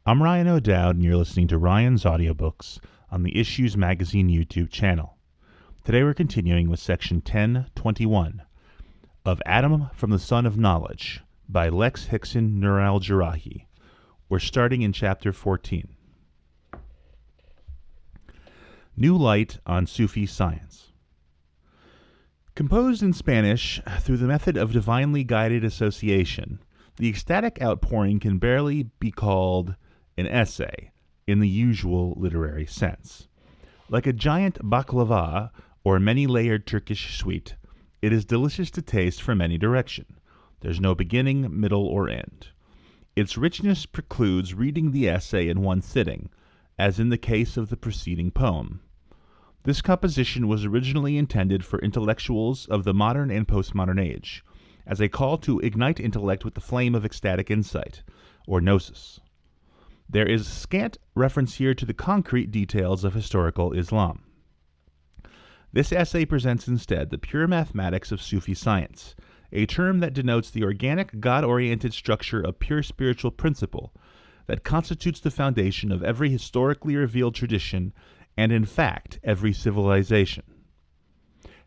I'm Ryan O'Doud, and you're listening to Ryan's Audiobooks on the Issues Magazine YouTube channel. Today we're continuing with section 1021 of Adam from the Son of Knowledge by Lex Hixon Nur Al Jerrahi. We're starting in chapter 14. New Light on Sufi Science. Composed in Spanish through the method of divinely guided association, the ecstatic outpouring can barely be called an essay in the usual literary sense. Like a giant baklava or many-layered Turkish sweet, it is delicious to taste from any direction. There's no beginning, middle, or end. Its richness precludes reading the essay in one sitting, as in the case of the preceding poem. This composition was originally intended for intellectuals of the modern and postmodern age, as a call to ignite intellect with the flame of ecstatic insight, or gnosis. There is scant reference here to the concrete details of historical Islam. This essay presents instead the pure mathematics of Sufi science, a term that denotes the organic, God-oriented structure of pure spiritual principle that constitutes the foundation of every historically revealed tradition and, in fact, every civilization.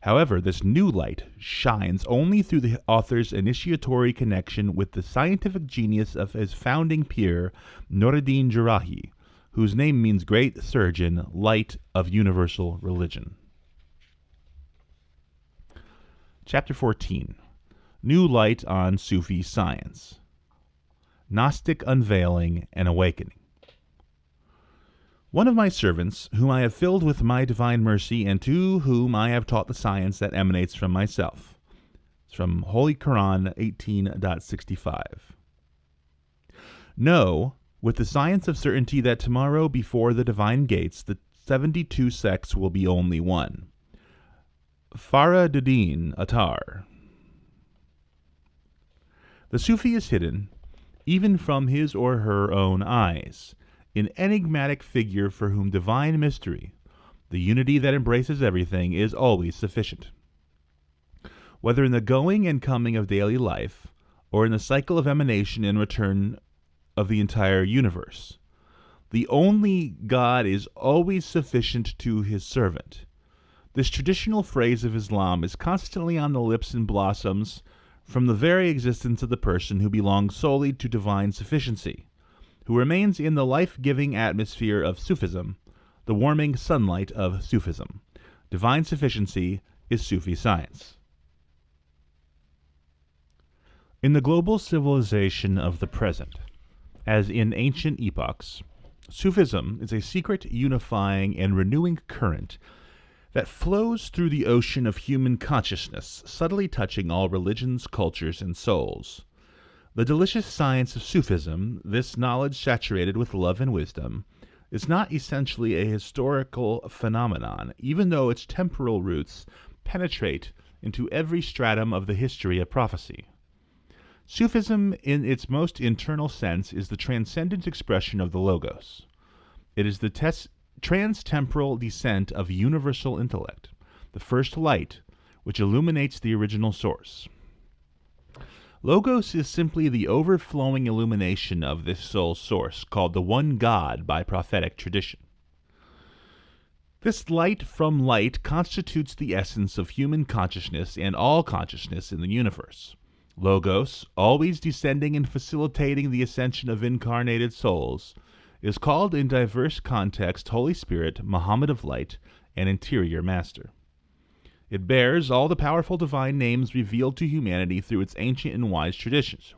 However, this new light shines only through the author's initiatory connection with the scientific genius of his founding peer, Nur Al Jerrahi, whose name means great surgeon, light of universal religion. Chapter 14. New Light on Sufi Science. Gnostic Unveiling and Awakening. One of my servants, whom I have filled with my divine mercy, and to whom I have taught the science that emanates from myself. It's from Holy Quran 18.65. Know, with the science of certainty, that tomorrow before the divine gates, the 72 sects will be only one. Faraduddin Attar. The Sufi is hidden, even from his or her own eyes, an enigmatic figure for whom divine mystery, the unity that embraces everything, is always sufficient. Whether in the going and coming of daily life, or in the cycle of emanation and return of the entire universe, the only God is always sufficient to his servant. This traditional phrase of Islam is constantly on the lips and blossoms from the very existence of the person who belongs solely to divine sufficiency, who remains in the life-giving atmosphere of Sufism, the warming sunlight of Sufism. Divine sufficiency is Sufi science. In the global civilization of the present, as in ancient epochs, Sufism is a secret, unifying, and renewing current that flows through the ocean of human consciousness, subtly touching all religions, cultures, and souls. The delicious science of Sufism, this knowledge saturated with love and wisdom, is not essentially a historical phenomenon, even though its temporal roots penetrate into every stratum of the history of prophecy. Sufism, in its most internal sense, is the transcendent expression of the Logos. It is the trans-temporal descent of universal intellect, the first light, which illuminates the original source. Logos is simply the overflowing illumination of this soul source, called the One God by prophetic tradition. This light from light constitutes the essence of human consciousness and all consciousness in the universe. Logos, always descending and facilitating the ascension of incarnated souls, is called in diverse contexts Holy Spirit, Muhammad of Light, and Interior Master. It bears all the powerful divine names revealed to humanity through its ancient and wise traditions.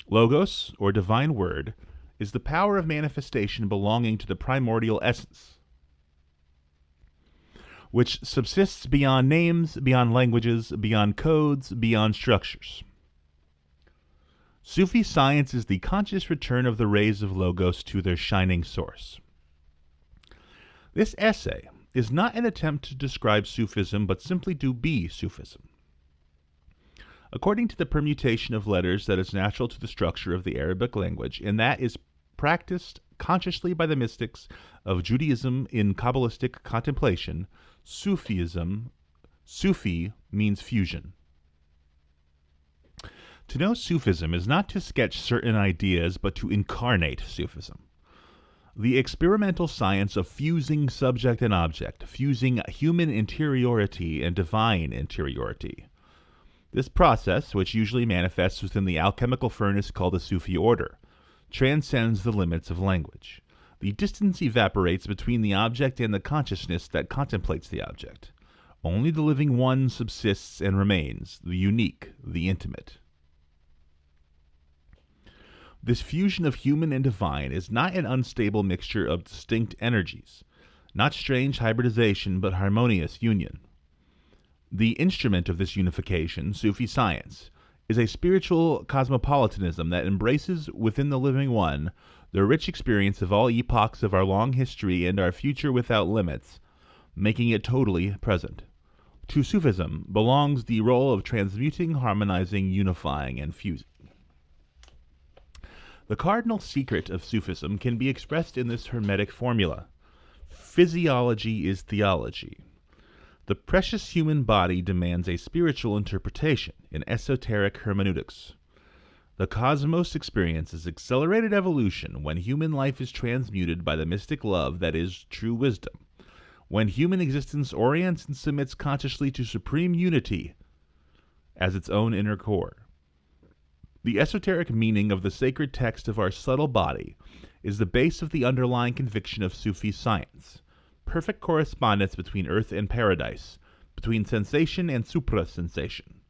Logos, or divine word, is the power of manifestation belonging to the primordial essence, which subsists beyond names, beyond languages, beyond codes, beyond structures. Sufi science is the conscious return of the rays of Logos to their shining source. This essay is not an attempt to describe Sufism, but simply to be Sufism. According to the permutation of letters that is natural to the structure of the Arabic language, and that is practiced consciously by the mystics of Judaism in Kabbalistic contemplation, Sufi means fusion. To know Sufism is not to sketch certain ideas, but to incarnate Sufism. The experimental science of fusing subject and object, fusing human interiority and divine interiority. This process, which usually manifests within the alchemical furnace called the Sufi Order, transcends the limits of language. The distance evaporates between the object and the consciousness that contemplates the object. Only the living one subsists and remains, the unique, the intimate. This fusion of human and divine is not an unstable mixture of distinct energies, not strange hybridization, but harmonious union. The instrument of this unification, Sufi science, is a spiritual cosmopolitanism that embraces within the living one the rich experience of all epochs of our long history and our future without limits, making it totally present. To Sufism belongs the role of transmuting, harmonizing, unifying, and fusing. The cardinal secret of Sufism can be expressed in this hermetic formula. Physiology is theology. The precious human body demands a spiritual interpretation in esoteric hermeneutics. The cosmos experiences accelerated evolution when human life is transmuted by the mystic love that is true wisdom, when human existence orients and submits consciously to supreme unity as its own inner core. The esoteric meaning of the sacred text of our subtle body is the base of the underlying conviction of Sufi science. Perfect correspondence between earth and paradise, between sensation and supra-sensation.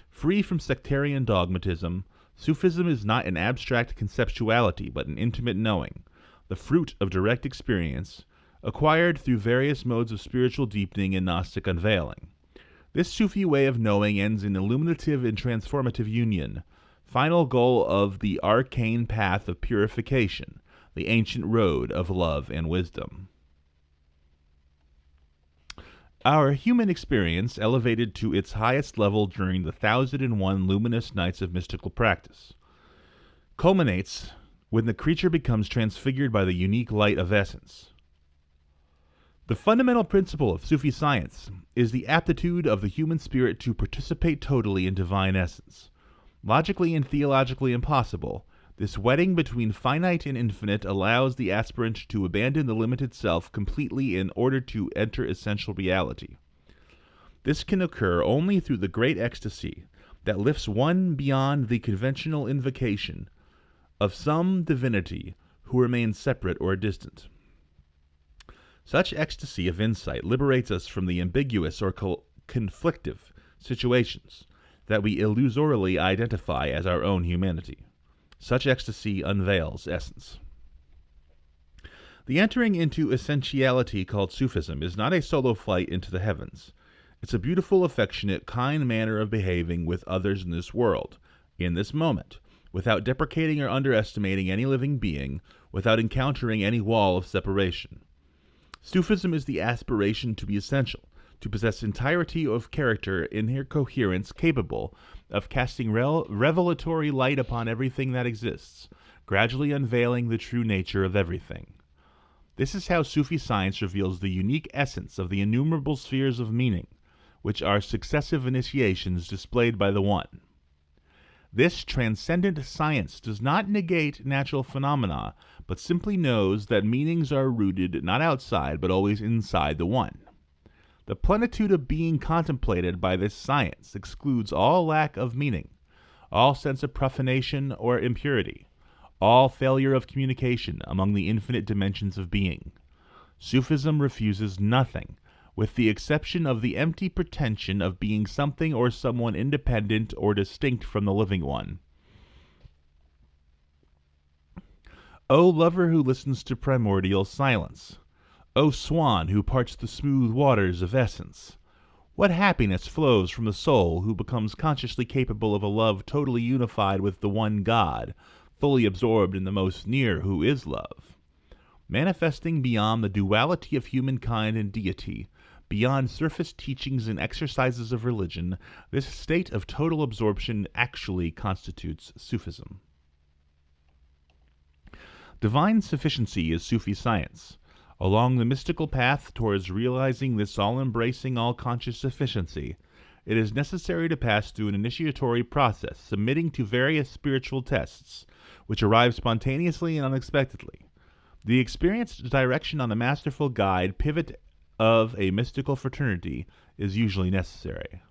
Free from sectarian dogmatism, Sufism is not an abstract conceptuality but an intimate knowing, the fruit of direct experience, acquired through various modes of spiritual deepening and Gnostic unveiling. This Sufi way of knowing ends in illuminative and transformative union, final goal of the arcane path of purification, the ancient road of love and wisdom. Our human experience, elevated to its highest level during the 1001 luminous nights of mystical practice, culminates when the creature becomes transfigured by the unique light of essence. The fundamental principle of Sufi science is the aptitude of the human spirit to participate totally in divine essence. Logically and theologically impossible, this wedding between finite and infinite allows the aspirant to abandon the limited self completely in order to enter essential reality. This can occur only through the great ecstasy that lifts one beyond the conventional invocation of some divinity who remains separate or distant. Such ecstasy of insight liberates us from the ambiguous or conflictive situations that we illusorily identify as our own humanity. Such ecstasy unveils essence. The entering into essentiality called Sufism is not a solo flight into the heavens. It's a beautiful, affectionate, kind manner of behaving with others in this world, in this moment, without deprecating or underestimating any living being, without encountering any wall of separation. Sufism is the aspiration to be essential, to possess entirety of character in coherence capable of casting revelatory light upon everything that exists, gradually unveiling the true nature of everything. This is how Sufi science reveals the unique essence of the innumerable spheres of meaning, which are successive initiations displayed by the One. This transcendent science does not negate natural phenomena, but simply knows that meanings are rooted not outside, but always inside the One. The plenitude of being contemplated by this science excludes all lack of meaning, all sense of profanation or impurity, all failure of communication among the infinite dimensions of being. Sufism refuses nothing, with the exception of the empty pretension of being something or someone independent or distinct from the living one. O lover who listens to primordial silence! O swan who parts the smooth waters of essence! What happiness flows from the soul who becomes consciously capable of a love totally unified with the one God, fully absorbed in the most near who is love. Manifesting beyond the duality of humankind and deity, beyond surface teachings and exercises of religion, this state of total absorption actually constitutes Sufism. Divine sufficiency is Sufi science. Along the mystical path towards realizing this all-embracing, all-conscious sufficiency, it is necessary to pass through an initiatory process, submitting to various spiritual tests, which arrive spontaneously and unexpectedly. The experienced direction on the masterful guide pivot of a mystical fraternity is usually necessary.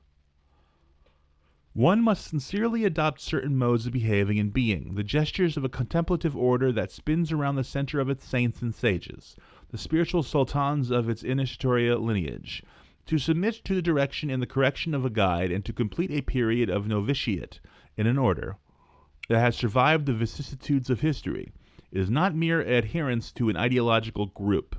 One must sincerely adopt certain modes of behaving and being, the gestures of a contemplative order that spins around the center of its saints and sages, the spiritual sultans of its initiatory lineage, to submit to the direction and the correction of a guide, and to complete a period of novitiate in an order that has survived the vicissitudes of history. It is not mere adherence to an ideological group.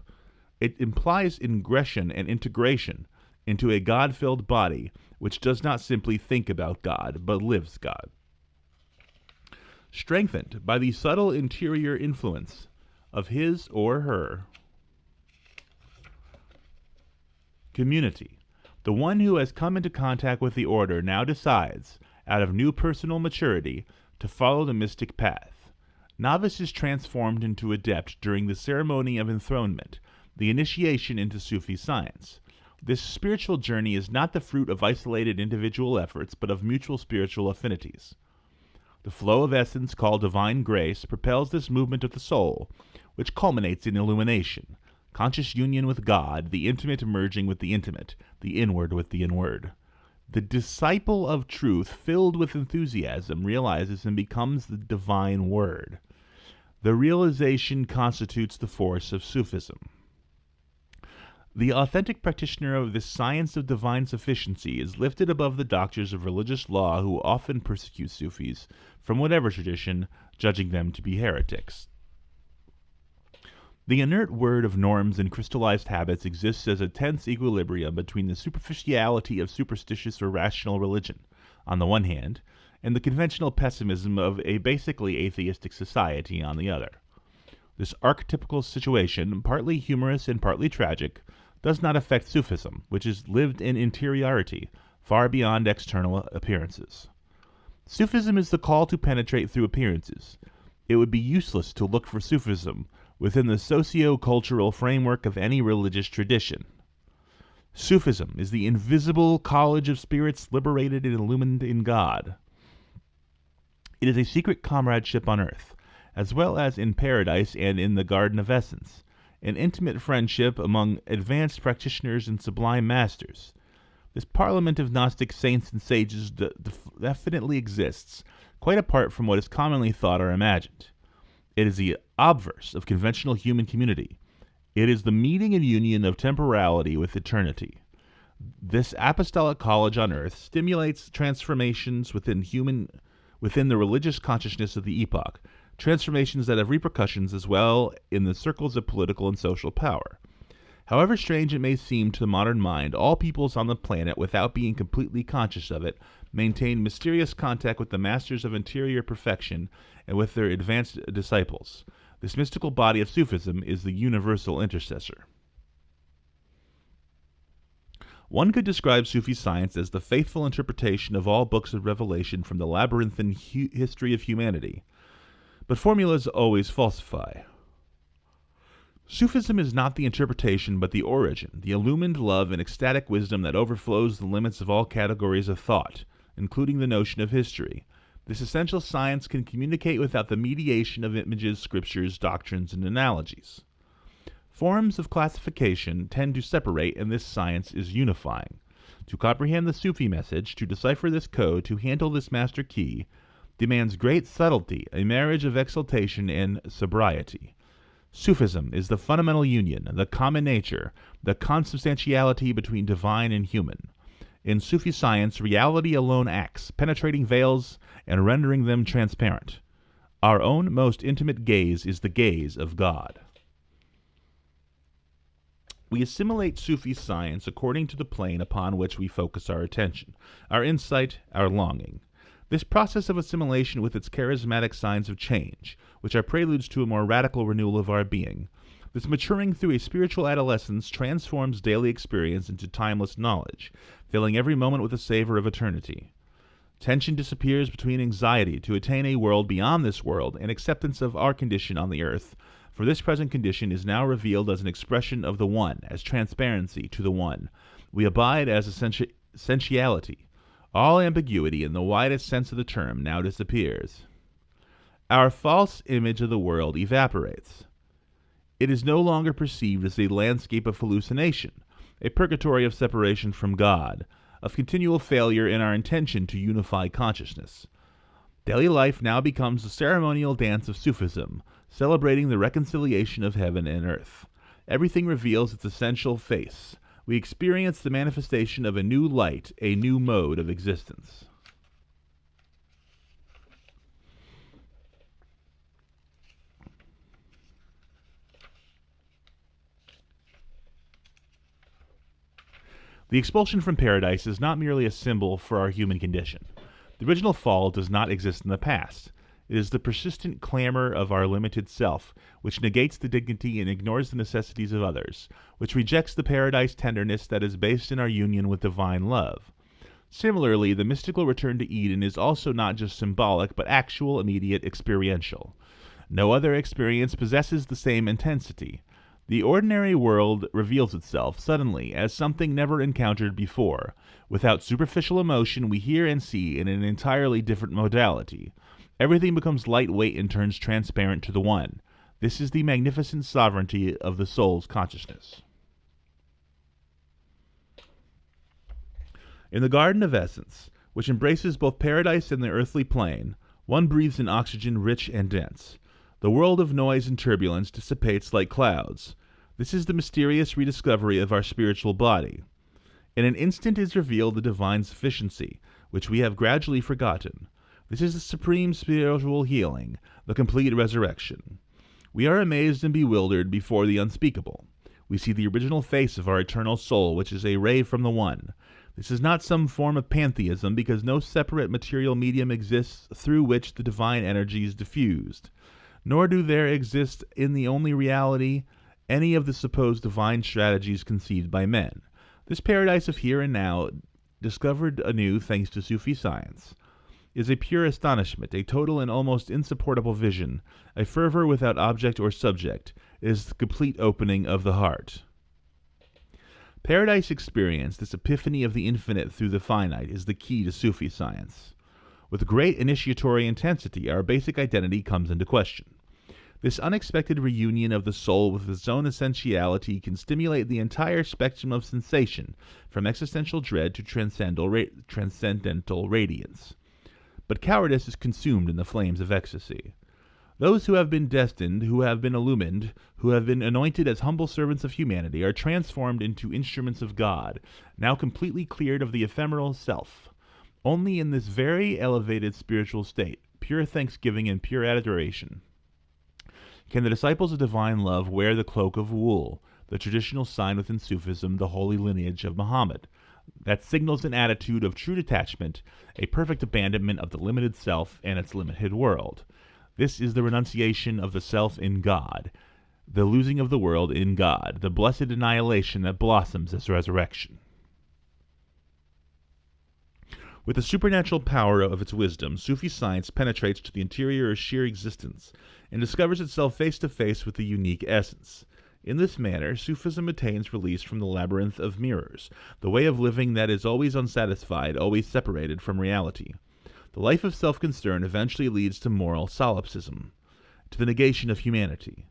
It implies ingression and integration into a God-filled body which does not simply think about God, but lives God. Strengthened by the subtle interior influence of his or her community, the one who has come into contact with the order now decides, out of new personal maturity, to follow the mystic path. Novice is transformed into adept during the ceremony of enthronement, the initiation into Sufi science. This spiritual journey is not the fruit of isolated individual efforts, but of mutual spiritual affinities. The flow of essence called divine grace propels this movement of the soul, which culminates in illumination, conscious union with God, the intimate merging with the intimate, the inward with the inward. The disciple of truth, filled with enthusiasm, realizes and becomes the divine word. The realization constitutes the force of Sufism. The authentic practitioner of this science of divine sufficiency is lifted above the doctors of religious law who often persecute Sufis, from whatever tradition, judging them to be heretics. The inert word of norms and crystallized habits exists as a tense equilibrium between the superficiality of superstitious or rational religion, on the one hand, and the conventional pessimism of a basically atheistic society on the other. This archetypical situation, partly humorous and partly tragic, does not affect Sufism, which is lived in interiority, far beyond external appearances. Sufism is the call to penetrate through appearances. It would be useless to look for Sufism within the socio-cultural framework of any religious tradition. Sufism is the invisible college of spirits liberated and illumined in God. It is a secret comradeship on earth, as well as in paradise and in the Garden of Essence, an intimate friendship among advanced practitioners and sublime masters. This parliament of Gnostic saints and sages definitely exists, quite apart from what is commonly thought or imagined. It is the obverse of conventional human community. It is the meeting and union of temporality with eternity. This apostolic college on earth stimulates transformations within the religious consciousness of the epoch, transformations that have repercussions as well in the circles of political and social power. However strange it may seem to the modern mind, all peoples on the planet, without being completely conscious of it, maintain mysterious contact with the masters of interior perfection and with their advanced disciples. This mystical body of Sufism is the universal intercessor. One could describe Sufi science as the faithful interpretation of all books of revelation from the labyrinthine history of humanity. But formulas always falsify. Sufism is not the interpretation but the origin, the illumined love and ecstatic wisdom that overflows the limits of all categories of thought, including the notion of history. This essential science can communicate without the mediation of images, scriptures, doctrines, and analogies. Forms of classification tend to separate, and this science is unifying. To comprehend the Sufi message, to decipher this code, to handle this master key, demands great subtlety, a marriage of exaltation and sobriety. Sufism is the fundamental union, the common nature, the consubstantiality between divine and human. In Sufi science, reality alone acts, penetrating veils and rendering them transparent. Our own most intimate gaze is the gaze of God. We assimilate Sufi science according to the plane upon which we focus our attention, our insight, our longing. This process of assimilation with its charismatic signs of change, which are preludes to a more radical renewal of our being, this maturing through a spiritual adolescence transforms daily experience into timeless knowledge, filling every moment with a savor of eternity. Tension disappears between anxiety to attain a world beyond this world and acceptance of our condition on the earth, for this present condition is now revealed as an expression of the One, as transparency to the One. We abide as essentiality, All ambiguity in the widest sense of the term now disappears. Our false image of the world evaporates. It is no longer perceived as a landscape of hallucination, a purgatory of separation from God, of continual failure in our intention to unify consciousness. Daily life now becomes the ceremonial dance of Sufism, celebrating the reconciliation of heaven and earth. Everything reveals its essential face. We experience the manifestation of a new light, a new mode of existence. The expulsion from paradise is not merely a symbol for our human condition. The original fall does not exist in the past. It is the persistent clamor of our limited self, which negates the dignity and ignores the necessities of others, which rejects the paradise tenderness that is based in our union with divine love. Similarly, the mystical return to Eden is also not just symbolic, but actual, immediate, experiential. No other experience possesses the same intensity. The ordinary world reveals itself suddenly as something never encountered before. Without superficial emotion, we hear and see in an entirely different modality. Everything becomes lightweight and turns transparent to the One. This is the magnificent sovereignty of the soul's consciousness. In the Garden of Essence, which embraces both paradise and the earthly plane, one breathes in oxygen rich and dense. The world of noise and turbulence dissipates like clouds. This is the mysterious rediscovery of our spiritual body. In an instant is revealed the divine sufficiency, which we have gradually forgotten. This is the supreme spiritual healing, the complete resurrection. We are amazed and bewildered before the unspeakable. We see the original face of our eternal soul, which is a ray from the One. This is not some form of pantheism, because no separate material medium exists through which the divine energy is diffused. Nor do there exist in the only reality any of the supposed divine strategies conceived by men. This paradise of here and now, discovered anew thanks to Sufi science, is a pure astonishment, a total and almost insupportable vision, a fervor without object or subject. It is the complete opening of the heart. Paradise experience, this epiphany of the infinite through the finite, is the key to Sufi science. With great initiatory intensity, our basic identity comes into question. This unexpected reunion of the soul with its own essentiality can stimulate the entire spectrum of sensation, from existential dread to transcendental radiance. But cowardice is consumed in the flames of ecstasy. Those who have been destined, who have been illumined, who have been anointed as humble servants of humanity, are transformed into instruments of God, now completely cleared of the ephemeral self. Only in this very elevated spiritual state, pure thanksgiving and pure adoration, can the disciples of divine love wear the cloak of wool, the traditional sign within Sufism, the holy lineage of Muhammad, that signals an attitude of true detachment, a perfect abandonment of the limited self and its limited world. This is the renunciation of the self in God, the losing of the world in God, the blessed annihilation that blossoms as resurrection. With the supernatural power of its wisdom, Sufi science penetrates to the interior of sheer existence and discovers itself face to face with the unique essence. In this manner, Sufism attains release from the labyrinth of mirrors, the way of living that is always unsatisfied, always separated from reality. The life of self-concern eventually leads to moral solipsism, to the negation of humanity.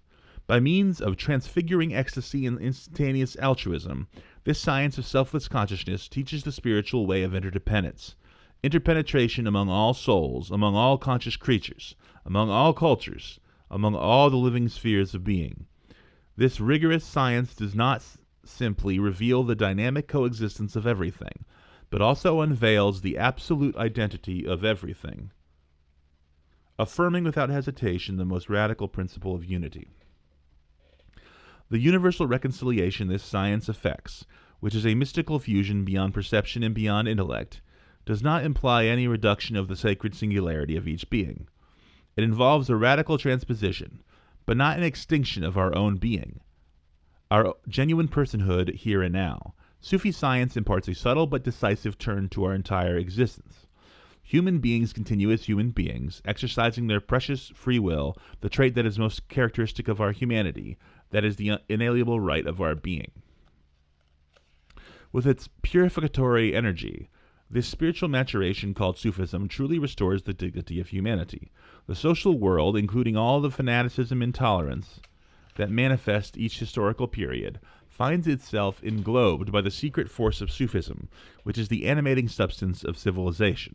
By means of transfiguring ecstasy and instantaneous altruism, this science of selfless consciousness teaches the spiritual way of interdependence, interpenetration among all souls, among all conscious creatures, among all cultures, among all the living spheres of being. This rigorous science does not simply reveal the dynamic coexistence of everything, but also unveils the absolute identity of everything, affirming without hesitation the most radical principle of unity. The universal reconciliation this science effects, which is a mystical fusion beyond perception and beyond intellect, does not imply any reduction of the sacred singularity of each being. It involves a radical transposition, but not an extinction of our own being, our genuine personhood here and now. Sufi science imparts a subtle but decisive turn to our entire existence. Human beings continue as human beings, exercising their precious free will, the trait that is most characteristic of our humanity, that is the inalienable right of our being. With its purificatory energy, This spiritual maturation called Sufism truly restores the dignity of humanity. The social world, including all the fanaticism and intolerance that manifest each historical period, finds itself englobed by the secret force of Sufism, which is the animating substance of civilization.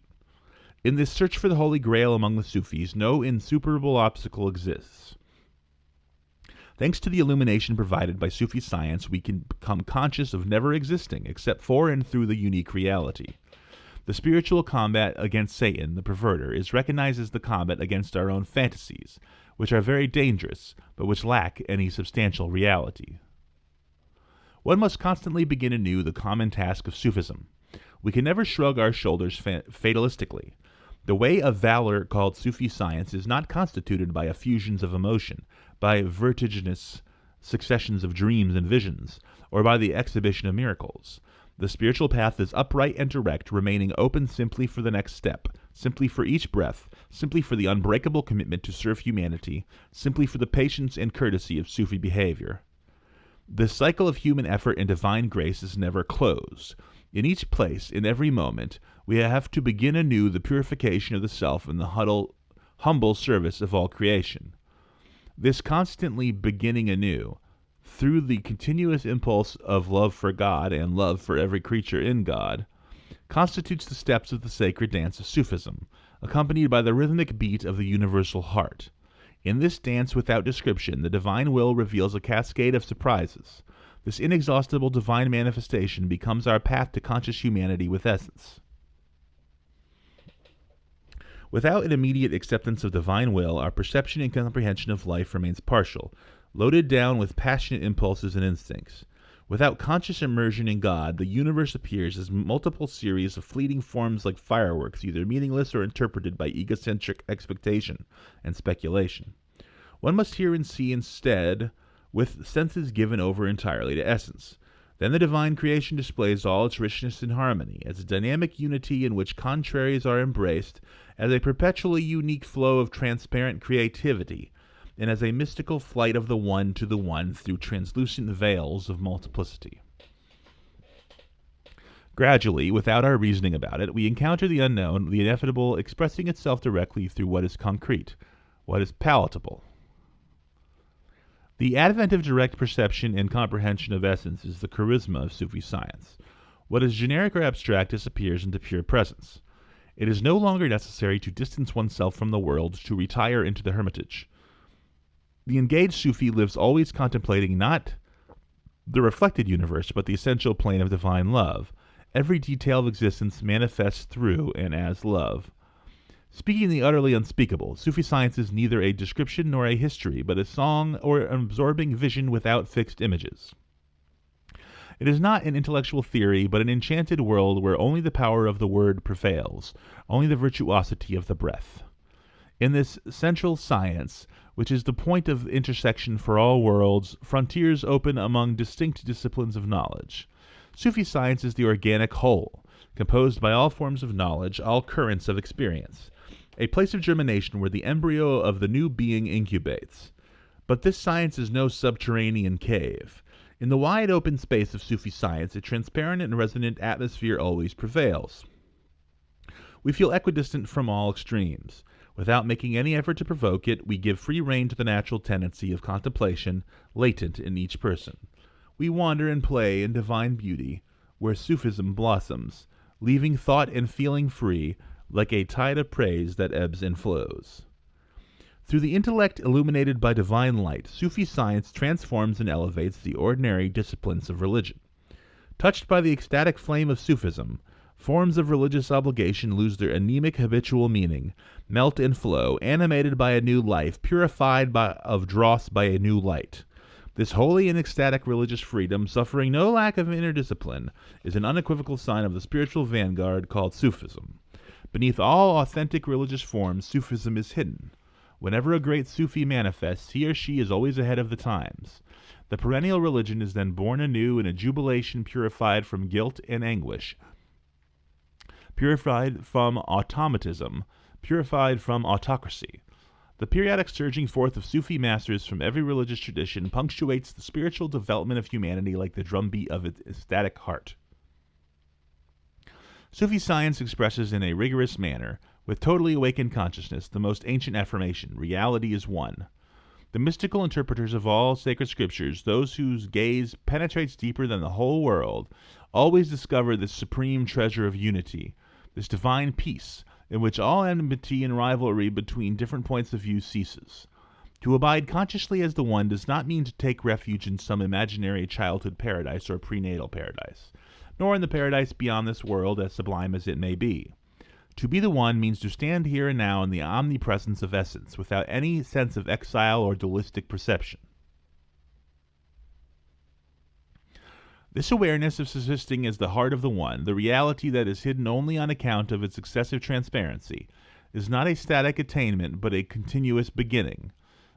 In this search for the Holy Grail among the Sufis, no insuperable obstacle exists. Thanks to the illumination provided by Sufi science, we can become conscious of never existing except for and through the unique reality. The spiritual combat against Satan, the perverter, is recognized as the combat against our own fantasies, which are very dangerous, but which lack any substantial reality. One must constantly begin anew the common task of Sufism. We can never shrug our shoulders fatalistically. The way of valor called Sufi science is not constituted by effusions of emotion, by vertiginous successions of dreams and visions, or by the exhibition of miracles. The spiritual path is upright and direct, remaining open simply for the next step, simply for each breath, simply for the unbreakable commitment to serve humanity, simply for the patience and courtesy of Sufi behavior. The cycle of human effort and divine grace is never closed. In each place, in every moment, we have to begin anew the purification of the self in the humble service of all creation. This constantly beginning anew, through the continuous impulse of love for God and love for every creature in God, constitutes the steps of the sacred dance of Sufism, accompanied by the rhythmic beat of the universal heart. In this dance without description, the divine will reveals a cascade of surprises. This inexhaustible divine manifestation becomes our path to conscious humanity with essence. Without an immediate acceptance of divine will, our perception and comprehension of life remains partial, loaded down with passionate impulses and instincts. Without conscious immersion in God, the universe appears as multiple series of fleeting forms like fireworks, either meaningless or interpreted by egocentric expectation and speculation. One must hear and see instead, with senses given over entirely to essence. Then the divine creation displays all its richness and harmony, as a dynamic unity in which contraries are embraced, as a perpetually unique flow of transparent creativity, and as a mystical flight of the one to the one through translucent veils of multiplicity. Gradually, without our reasoning about it, we encounter the unknown, the inevitable, expressing itself directly through what is concrete, what is palatable. The advent of direct perception and comprehension of essence is the charisma of Sufi science. What is generic or abstract disappears into pure presence. It is no longer necessary to distance oneself from the world, to retire into the hermitage. The engaged Sufi lives always contemplating not the reflected universe, but the essential plane of divine love. Every detail of existence manifests through and as love. Speaking the utterly unspeakable, Sufi science is neither a description nor a history, but a song or an absorbing vision without fixed images. It is not an intellectual theory, but an enchanted world where only the power of the word prevails, only the virtuosity of the breath. In this central science, which is the point of intersection for all worlds, frontiers open among distinct disciplines of knowledge. Sufi science is the organic whole, composed by all forms of knowledge, all currents of experience, a place of germination where the embryo of the new being incubates. But this science is no subterranean cave. In the wide open space of Sufi science, a transparent and resonant atmosphere always prevails. We feel equidistant from all extremes. Without making any effort to provoke it, we give free rein to the natural tendency of contemplation latent in each person. We wander and play in divine beauty, where Sufism blossoms, leaving thought and feeling free, like a tide of praise that ebbs and flows. Through the intellect illuminated by divine light, Sufi science transforms and elevates the ordinary disciplines of religion. Touched by the ecstatic flame of Sufism, forms of religious obligation lose their anemic habitual meaning, melt and flow, animated by a new life, purified of dross by a new light. This holy and ecstatic religious freedom, suffering no lack of inner discipline, is an unequivocal sign of the spiritual vanguard called Sufism. Beneath all authentic religious forms, Sufism is hidden. Whenever a great Sufi manifests, he or she is always ahead of the times. The perennial religion is then born anew in a jubilation purified from guilt and anguish, purified from automatism, purified from autocracy. The periodic surging forth of Sufi masters from every religious tradition punctuates the spiritual development of humanity like the drumbeat of its ecstatic heart. Sufi science expresses in a rigorous manner, with totally awakened consciousness, the most ancient affirmation: reality is one. The mystical interpreters of all sacred scriptures, those whose gaze penetrates deeper than the whole world, always discover this supreme treasure of unity, this divine peace, in which all enmity and rivalry between different points of view ceases. To abide consciously as the One does not mean to take refuge in some imaginary childhood paradise or prenatal paradise, nor in the paradise beyond this world, as sublime as it may be. To be the One means to stand here and now in the omnipresence of essence, without any sense of exile or dualistic perception. This awareness of subsisting as the heart of the One, the reality that is hidden only on account of its excessive transparency, is not a static attainment but a continuous beginning.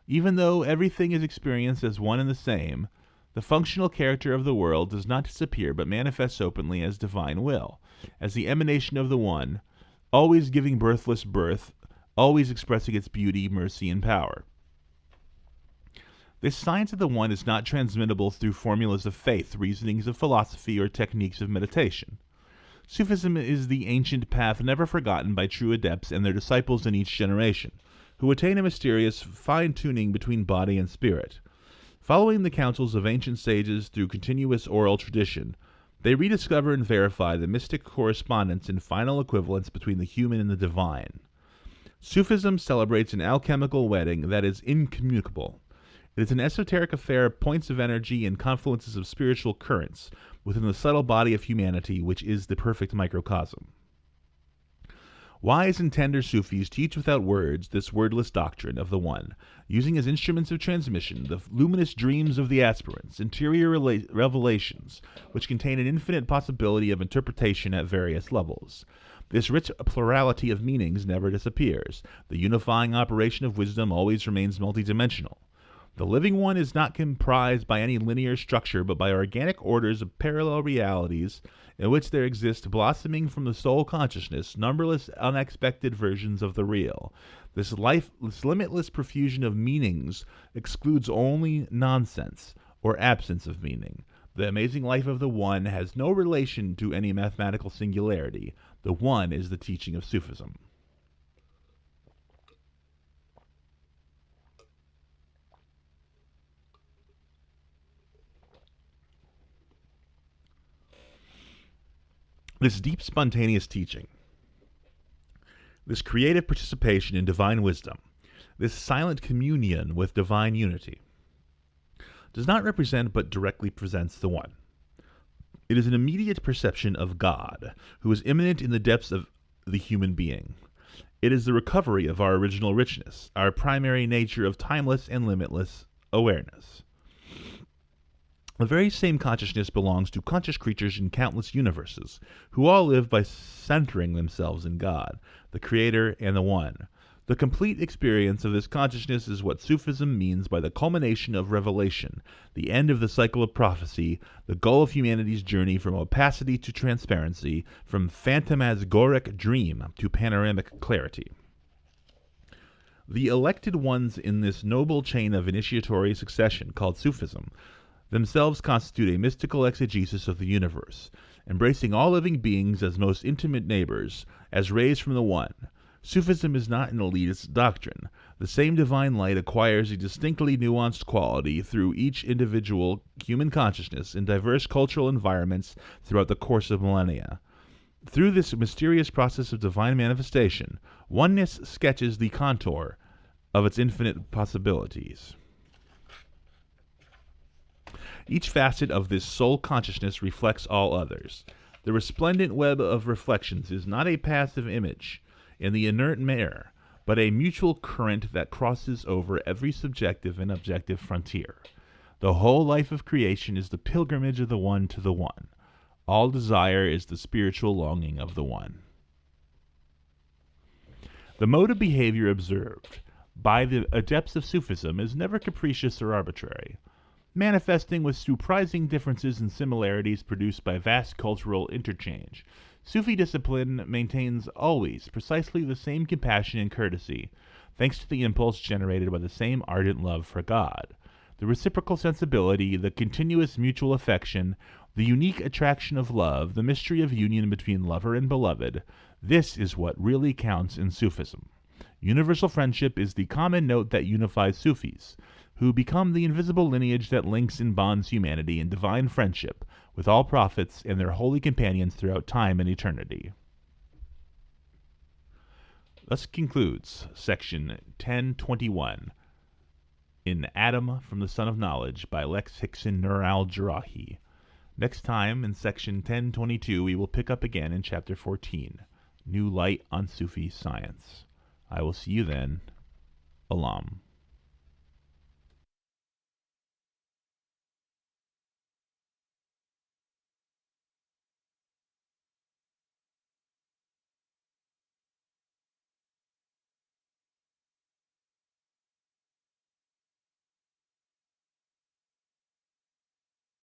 Even though everything is experienced as one and the same, the functional character of the world does not disappear but manifests openly as divine will, as the emanation of the One, always giving birthless birth, always expressing its beauty, mercy, and power. This science of the One is not transmittable through formulas of faith, reasonings of philosophy, or techniques of meditation. Sufism is the ancient path never forgotten by true adepts and their disciples in each generation, who attain a mysterious fine-tuning between body and spirit. Following the counsels of ancient sages through continuous oral tradition, they rediscover and verify the mystic correspondence and final equivalence between the human and the divine. Sufism celebrates an alchemical wedding that is incommunicable. It is an esoteric affair of points of energy and confluences of spiritual currents within the subtle body of humanity, which is the perfect microcosm. Wise and tender Sufis teach without words this wordless doctrine of the One, using as instruments of transmission the luminous dreams of the aspirants, interior revelations, which contain an infinite possibility of interpretation at various levels. This rich plurality of meanings never disappears. The unifying operation of wisdom always remains multidimensional. The living One is not comprised by any linear structure, but by organic orders of parallel realities in which there exist, blossoming from the soul consciousness, numberless unexpected versions of the real. This limitless profusion of meanings excludes only nonsense, or absence of meaning. The amazing life of the One has no relation to any mathematical singularity. The One is the teaching of Sufism. This deep spontaneous teaching, this creative participation in divine wisdom, this silent communion with divine unity, does not represent but directly presents the One. It is an immediate perception of God, who is immanent in the depths of the human being. It is the recovery of our original richness, our primary nature of timeless and limitless awareness. The very same consciousness belongs to conscious creatures in countless universes, who all live by centering themselves in God, the Creator and the One. The complete experience of this consciousness is what Sufism means by the culmination of revelation, the end of the cycle of prophecy, the goal of humanity's journey from opacity to transparency, from phantasmagoric dream to panoramic clarity. The elected ones in this noble chain of initiatory succession, called Sufism, themselves constitute a mystical exegesis of the universe, embracing all living beings as most intimate neighbors, as rays from the One. Sufism is not an elitist doctrine. The same divine light acquires a distinctly nuanced quality through each individual human consciousness in diverse cultural environments throughout the course of millennia. Through this mysterious process of divine manifestation, oneness sketches the contour of its infinite possibilities. Each facet of this soul consciousness reflects all others. The resplendent web of reflections is not a passive image in the inert mirror, but a mutual current that crosses over every subjective and objective frontier. The whole life of creation is the pilgrimage of the One to the One. All desire is the spiritual longing of the One. The mode of behavior observed by the adepts of Sufism is never capricious or arbitrary, manifesting with surprising differences and similarities produced by vast cultural interchange. Sufi discipline maintains always precisely the same compassion and courtesy, thanks to the impulse generated by the same ardent love for God. The reciprocal sensibility, the continuous mutual affection, The unique attraction of love, the mystery of union between lover and beloved, this is what really counts in Sufism. Universal friendship is the common note that unifies Sufis, who become the invisible lineage that links and bonds humanity in divine friendship with all prophets and their holy companions throughout time and eternity. Thus concludes section 1021 in Adam from the Son of Knowledge by Lex Hixon Nur Al Jerrahi. Next time, in section 1022, we will pick up again in chapter 14, New Light on Sufi Science. I will see you then. Alam.